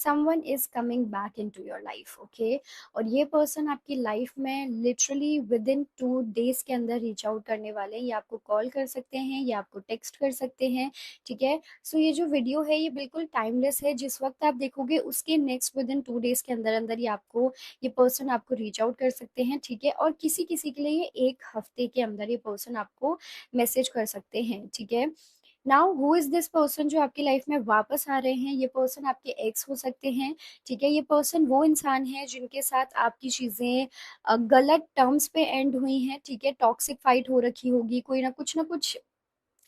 Someone is coming back into your life, okay. और ये person आपकी life में लिटरली विद इन 2 days के अंदर रीच आउट करने वाले हैं। ये आपको कॉल कर सकते हैं, ये आपको टेक्स्ट कर सकते हैं, ठीक है। सो ये जो वीडियो है ये बिल्कुल टाइमलेस है। जिस वक्त आप देखोगे उसके नेक्स्ट विद इन 2 days के अंदर अंदर ये पर्सन आपको रीच आउट कर सकते हैं, ठीक है। और किसी किसी के लिए ये 1 हफ्ते के अंदर ये पर्सन आपको मैसेज कर सकते हैं, ठीक है। Now who is this person जो आपकी लाइफ में वापस आ रहे हैं? ये पर्सन आपके एक्स हो सकते हैं, ठीक है। ये पर्सन वो इंसान है जिनके साथ आपकी चीजें गलत टर्म्स पे एंड हुई हैं, ठीक है। टॉक्सिक फाइट हो रखी होगी, कोई ना कुछ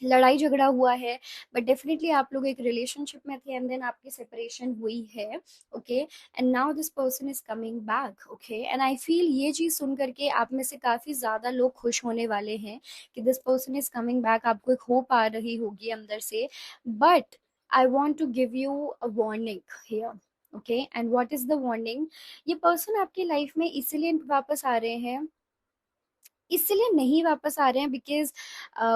लड़ाई झगड़ा हुआ है, बट डेफिनेटली आप लोग एक रिलेशनशिप में थे एंड देन आपकी सेपरेशन हुई है, okay. And now this person is coming back, okay. And I feel ये चीज सुन करके आप में से काफी ज्यादा लोग खुश होने वाले हैं कि this person is coming back. आपको एक होप आ रही होगी अंदर से, but I want to give you a warning here, okay. And what is the warning? ये पर्सन आपकी लाइफ में इसीलिए वापस आ रहे हैं, इसलिए नहीं वापस आ रहे हैं बिकॉज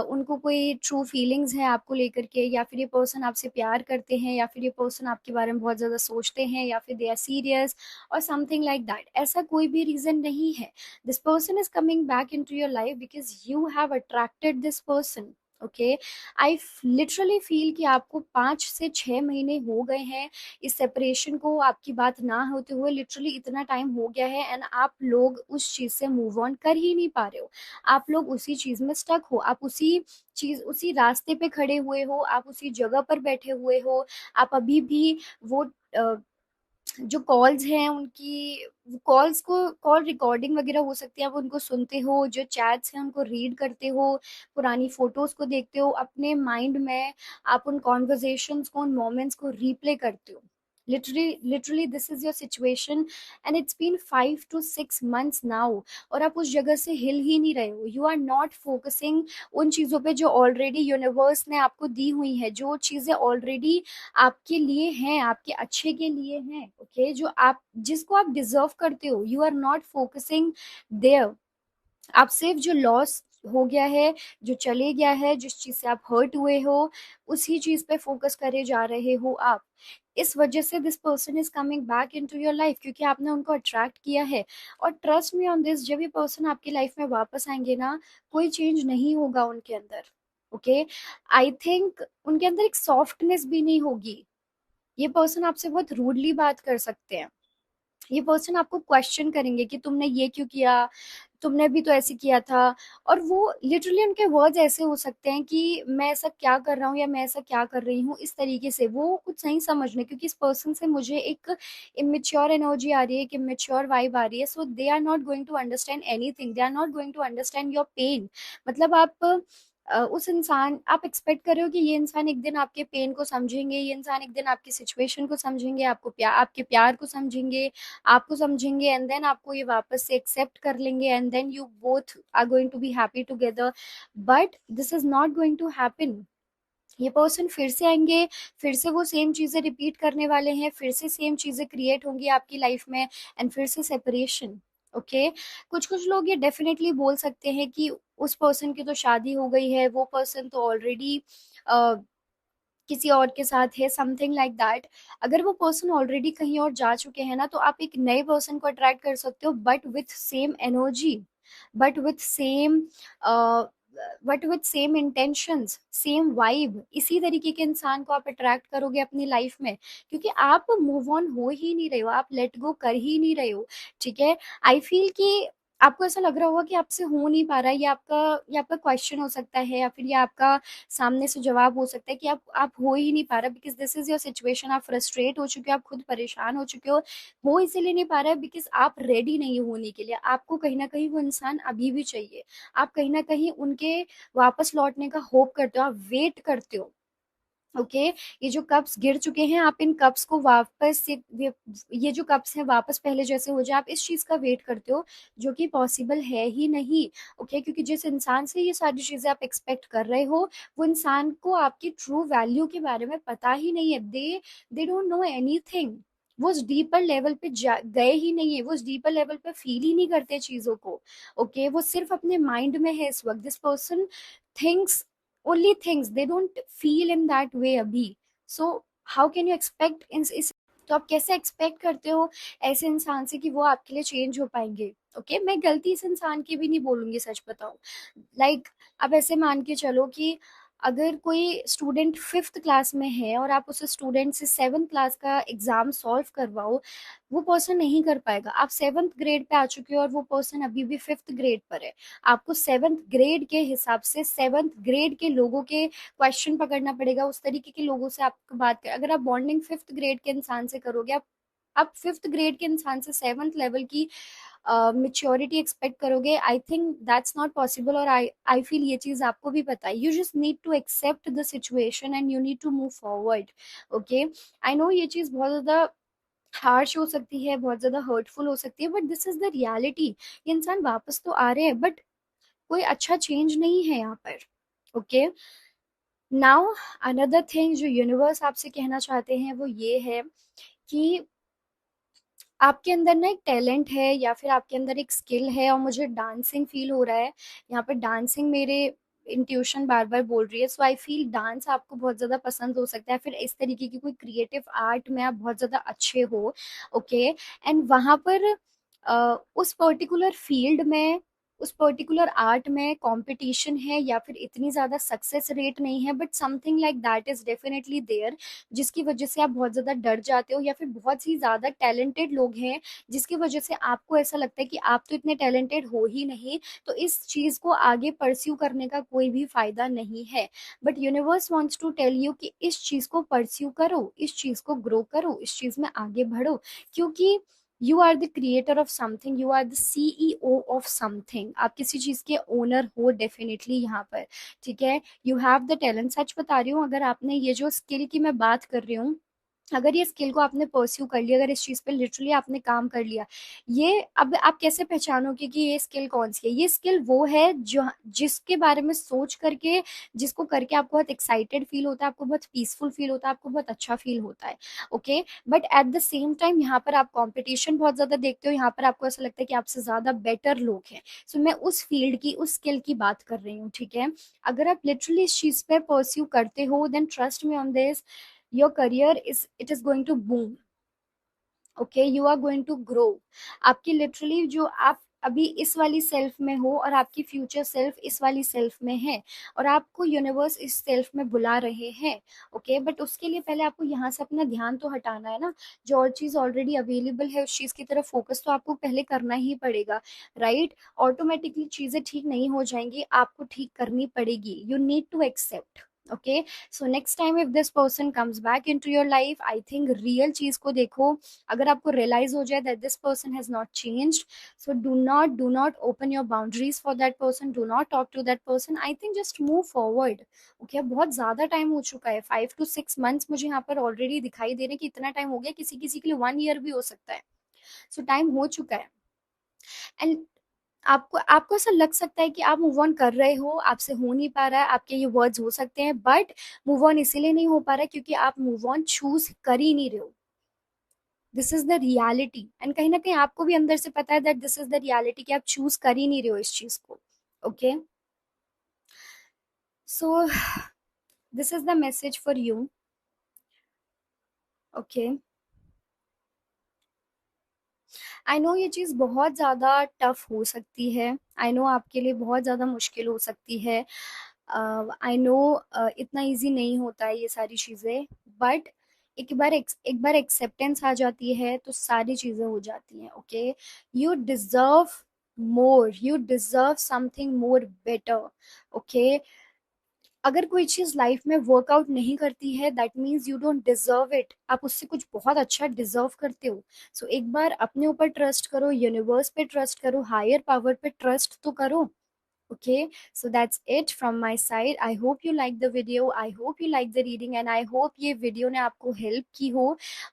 उनको कोई ट्रू फीलिंग्स हैं आपको लेकर के, या फिर ये पर्सन आपसे प्यार करते हैं, या फिर ये पर्सन आपके बारे में बहुत ज़्यादा सोचते हैं, या फिर दे आर सीरियस और समथिंग लाइक दैट। ऐसा कोई भी रीज़न नहीं है। This person is coming back into your life because you have attracted this person, okay. I literally feel कि आपको 5 से 6 महीने हो गए हैं इस सेपरेशन को, आपकी बात ना होते हुए लिटरली इतना टाइम हो गया है, एंड आप लोग उस चीज से मूव ऑन कर ही नहीं पा रहे हो। आप लोग उसी चीज में स्टक हो, आप उसी रास्ते पे खड़े हुए हो, आप उसी जगह पर बैठे हुए हो। आप अभी भी वो जो कॉल्स हैं उनकी कॉल रिकॉर्डिंग वगैरह हो सकती है, आप उनको सुनते हो, जो चैट्स हैं उनको रीड करते हो, पुरानी फोटोज को देखते हो अपने माइंड में, आप उन कॉन्वर्जेशंस को, उन मोमेंट्स को रीप्ले करते हो। Literally this is your situation, and it's been 5 to 6 months now, और आप उस जगह से हिल ही नहीं रहे हो। यू आर नॉट फोकसिंग उन चीजों पे जो ऑलरेडी यूनिवर्स ने आपको दी हुई है, जो चीजें ऑलरेडी आपके लिए हैं, आपके अच्छे के लिए हैं, ओके। जो आप जिसको आप डिजर्व करते हो, you are not focusing there. आप सिर्फ जो लॉस हो गया है, जो चले गया है, जिस चीज से आप हर्ट हुए हो, उसी चीज पे फोकस करे जा रहे हो आप। इस वजह से this person is coming back into your life, क्योंकि आपने उनको अट्रैक्ट किया है। और ट्रस्ट मी ऑन दिस, जब ये पर्सन आपकी लाइफ में वापस आएंगे ना, कोई चेंज नहीं होगा उनके अंदर, ओके। आई थिंक उनके अंदर एक सॉफ्टनेस भी नहीं होगी। ये पर्सन आपसे बहुत रूडली बात कर सकते हैं। ये पर्सन आपको क्वेश्चन करेंगे कि तुमने ये क्यों किया, तुमने भी तो ऐसे किया था। और वो लिटरली उनके वर्ड्स ऐसे हो सकते हैं कि मैं ऐसा क्या कर रहा हूँ या मैं ऐसा क्या कर रही हूँ, इस तरीके से वो कुछ नहीं समझ रहे, क्योंकि इस पर्सन से मुझे एक इमेच्योर एनर्जी आ रही है, एक इमेच्योर वाइब आ रही है। So they are not going to understand anything, they are not going to understand your pain. मतलब उस इंसान आप एक्सपेक्ट कर रहे हो कि ये इंसान एक दिन आपके पेन को समझेंगे, ये इंसान एक दिन आपकी सिचुएशन को समझेंगे, आपके प्यार को समझेंगे, आपको समझेंगे, एंड देन आपको ये वापस से एक्सेप्ट कर लेंगे, and then you both are going to be happy together. But this is not going to happen. ये पर्सन फिर से आएंगे, फिर से वो सेम चीजें रिपीट करने वाले हैं, फिर से सेम चीजें क्रिएट होंगी आपकी लाइफ में, एंड फिर से सेपरेशन, ओके। कुछ कुछ लोग ये डेफिनेटली बोल सकते हैं कि उस पर्सन की तो शादी हो गई है, वो पर्सन तो ऑलरेडी किसी और के साथ है, समथिंग लाइक दैट। अगर वो पर्सन ऑलरेडी कहीं और जा चुके हैं ना, तो आप एक नए पर्सन को अट्रैक्ट कर सकते हो, but with same energy, but with same intentions, same vibe. इसी तरीके के इंसान को आप अट्रैक्ट करोगे अपनी लाइफ में, क्योंकि आप मूव ऑन हो ही नहीं रहे हो, आप लेट गो कर ही नहीं रहे हो, ठीक है। आई फील कि आपको ऐसा लग रहा होगा कि आपसे हो नहीं पा रहा है, ये आपका क्वेश्चन हो सकता है, या फिर ये आपका सामने से जवाब हो सकता है कि आप हो ही नहीं पा रहा, because this is your situation. आप फ्रस्ट्रेट हो चुके हो, आप खुद परेशान हो चुके हो इसीलिए नहीं पा रहा है बिकॉज आप रेडी नहीं हो होने के लिए। आपको कहीं ना कहीं वो इंसान अभी भी चाहिए, आप कहीं ना कहीं उनके वापस लौटने का होप करते हो, आप वेट करते हो, ओके। ये जो कप्स गिर चुके हैं, आप इन कप्स को वापस ये जो कप्स हैं वापस पहले जैसे हो जाए, आप इस चीज का वेट करते हो, जो कि पॉसिबल है ही नहीं, ओके। क्योंकि जिस इंसान से ये सारी चीजें आप एक्सपेक्ट कर रहे हो, वो इंसान को आपकी ट्रू वैल्यू के बारे में पता ही नहीं है। They don't know anything. वो उस डीपर लेवल पे गए ही नहीं है, वो उस डीपर लेवल पे फील ही नहीं करते चीजों को, ओके। वो सिर्फ अपने माइंड में है इस वक्त। This person thinks only things, they don't feel in that way abhi. So how can you expect in is तो आप कैसे एक्सपेक्ट करते हो ऐसे इंसान से कि वो आपके लिए चेंज हो पाएंगे? ओके, मैं गलती इस इंसान की भी नहीं बोलूंगी, सच बताऊं। लाइक, आप ऐसे मान के चलो कि अगर कोई स्टूडेंट फिफ्थ क्लास में है और आप उस स्टूडेंट से सेवन्थ क्लास का एग्जाम सॉल्व करवाओ, वो पर्सन नहीं कर पाएगा। आप सेवन्थ ग्रेड पे आ चुके हो और वो पर्सन अभी भी फिफ्थ ग्रेड पर है। आपको सेवन्थ ग्रेड के हिसाब से सेवन्थ ग्रेड के लोगों के क्वेश्चन पकड़ना पड़ेगा, उस तरीके के लोगों से आपको बात कर। अगर आप बॉन्डिंग फिफ्थ ग्रेड के इंसान से करोगे, आप फिफ्थ ग्रेड के इंसान से सेवन्थ लेवल की मेच्योरिटी एक्सपेक्ट करोगे, I think that's not possible. और आई फील ये चीज आपको भी पता है। You just need to accept the situation and you need to move forward. Okay, I know ये चीज बहुत ज्यादा हार्श हो सकती है, बहुत ज्यादा हर्टफुल हो सकती है, but this is the reality. ये इंसान वापस तो आ रहे हैं, बट कोई अच्छा चेंज नहीं है यहाँ पर। ओके, नाउ अनदर थिंग जो यूनिवर्स आपसे कहना चाहते हैं वो ये है कि आपके अंदर ना एक टैलेंट है या फिर आपके अंदर एक स्किल है, और मुझे डांसिंग फील हो रहा है यहाँ पर। डांसिंग मेरे इंट्यूशन बार बार बोल रही है। सो आई फील डांस आपको बहुत ज्यादा पसंद हो सकता है, फिर इस तरीके की कोई क्रिएटिव आर्ट में आप बहुत ज्यादा अच्छे हो। ओके, एंड वहां पर उस पर्टिकुलर फील्ड में, उस पर्टिकुलर आर्ट में कंपटीशन है या फिर इतनी ज्यादा सक्सेस रेट नहीं है, but something like that is definitely there, जिसकी वजह से आप बहुत ज्यादा डर जाते हो। या फिर बहुत ही ज्यादा टैलेंटेड लोग हैं जिसकी वजह से आपको ऐसा लगता है कि आप तो इतने टैलेंटेड हो ही नहीं, तो इस चीज को आगे परस्यू करने का कोई भी फायदा नहीं है। But universe wants to tell you कि इस चीज को परस्यू करो, इस चीज को ग्रो करो, इस चीज में आगे बढ़ो, क्योंकि you are the creator of something, you are the CEO of something. आप किसी चीज के ओनर हो डेफिनेटली यहाँ पर। ठीक है, यू हैव द टैलेंट। सच बता रही हूँ, अगर आपने ये जो स्किल की मैं बात कर रही हूँ, अगर ये स्किल को आपने परस्यू कर लिया, अगर इस चीज पे लिटरली आपने काम कर लिया, ये अब आप कैसे पहचानोगे कि ये स्किल कौन सी है? ये स्किल वो है जो जिसके बारे में सोच करके, जिसको करके आपको बहुत एक्साइटेड फील होता है, आपको बहुत पीसफुल फील होता है, आपको बहुत अच्छा फील होता है। Okay, but at the same time यहाँ पर आप कंपटीशन बहुत ज्यादा देखते हो, यहाँ पर आपको ऐसा लगता है कि आपसे ज्यादा बेटर लोग हैं। सो मैं उस फील्ड की, उस स्किल की बात कर रही हूँ। ठीक है, अगर आप लिटरली इस चीज पे परस्यू करते हो, then trust me on this, your career is, it is going to boom. Okay, you are going to grow. आपकी लिटरली जो आप अभी इस वाली सेल्फ में हो और आपकी फ्यूचर सेल्फ इस वाली सेल्फ में है, और आपको यूनिवर्स इस सेल्फ में बुला रहे हैं। ओके, बट उसके लिए पहले आपको यहाँ से अपना ध्यान तो हटाना है ना। जो और चीज ऑलरेडी अवेलेबल है उस चीज की तरफ फोकस तो आपको पहले करना ही पड़ेगा, राइट? ऑटोमेटिकली चीजें ठीक नहीं हो जाएंगी, आपको ठीक करनी पड़ेगी। You need to accept. Okay, so next time if this person comes back into your life, I think real चीज को देखो। अगर आपको रियलाइज हो जाए that this person has not changed, so do not open your boundaries for that person, do not talk to that person. I think just move forward. Okay, अब बहुत ज्यादा टाइम हो चुका है, 5 to 6 months मुझे यहाँ पर ऑलरेडी दिखाई दे रहे हैं कि इतना टाइम हो गया, किसी किसी के लिए 1 year भी हो सकता है। सो टाइम हो चुका है। एंड आपको आपको ऐसा लग सकता है कि आप मूव ऑन कर रहे हो, आपसे हो नहीं पा रहा है, आपके ये वर्ड्स हो सकते हैं, बट मूव ऑन इसीलिए नहीं हो पा रहा है क्योंकि आप मूव ऑन चूज कर ही नहीं रहे हो। This is the reality, and कहीं ना कहीं आपको भी अंदर से पता है that this is the reality कि आप चूज कर ही नहीं रहे हो इस चीज को। Okay, so this is the message for you. Okay, I know ये चीज़ बहुत ज़्यादा टफ हो सकती है, आई नो आपके लिए बहुत ज़्यादा मुश्किल हो सकती है, आई नो इतना इजी नहीं होता है ये सारी चीज़ें, बट एक बार एक्सेप्टेंस आ जाती है तो सारी चीज़ें हो जाती हैं। Okay, you deserve more, you deserve something more better. Okay, अगर कोई चीज लाइफ में वर्कआउट नहीं करती है that means you don't deserve it, आप उससे कुछ बहुत अच्छा डिजर्व करते हो। सो एक बार अपने ऊपर ट्रस्ट करो, यूनिवर्स पे ट्रस्ट करो, हायर पावर पे ट्रस्ट तो करो। Okay, so that's it from my side. I hope you like the video, I hope you like the reading, and I hope ये video ने आपको help की हो।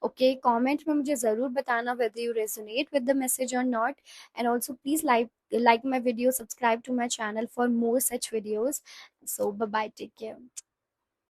Okay, comment में मुझे ज़रूर बताना whether you resonate with the message or not, and also please like my video, subscribe to my channel for more such videos. So bye bye, take care.